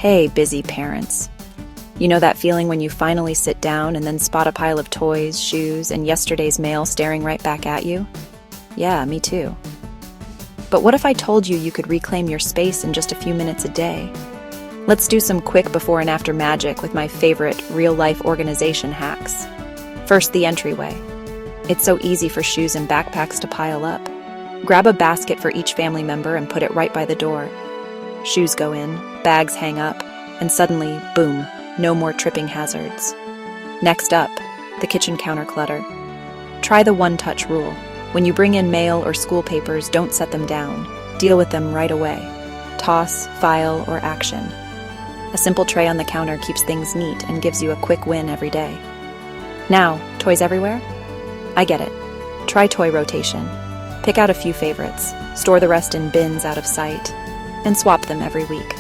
Hey, busy parents. You know that feeling when you finally sit down and then spot a pile of toys, shoes, and yesterday's mail staring right back at you? Yeah, me too. But what if I told you you could reclaim your space in just a few minutes a day? Let's do some quick before and after magic with my favorite real-life organization hacks. First, the entryway. It's so easy for shoes and backpacks to pile up. Grab a basket for each family member and put it right by the door. Shoes go in, bags hang up, and suddenly, boom, no more tripping hazards. Next up, the kitchen counter clutter. Try the one-touch rule. When you bring in mail or school papers, don't set them down. Deal with them right away. Toss, file, or action. A simple tray on the counter keeps things neat and gives you a quick win every day. Now, toys everywhere? I get it. Try toy rotation. Pick out a few favorites, store the rest in bins out of sight, and swap them every week.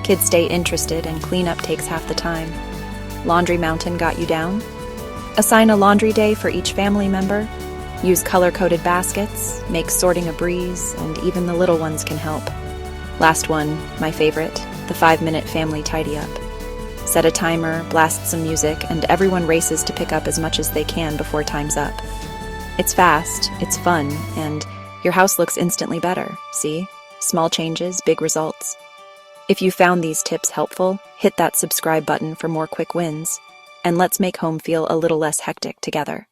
Kids stay interested and cleanup takes half the time. Laundry Mountain got you down? Assign a laundry day for each family member. Use color-coded baskets, make sorting a breeze, and even the little ones can help. Last one, my favorite, the 5-minute family tidy-up. Set a timer, blast some music, and everyone races to pick up as much as they can before time's up. It's fast, it's fun, and your house looks instantly better, see? Small changes, big results. If you found these tips helpful, hit that subscribe button for more quick wins. And let's make home feel a little less hectic together.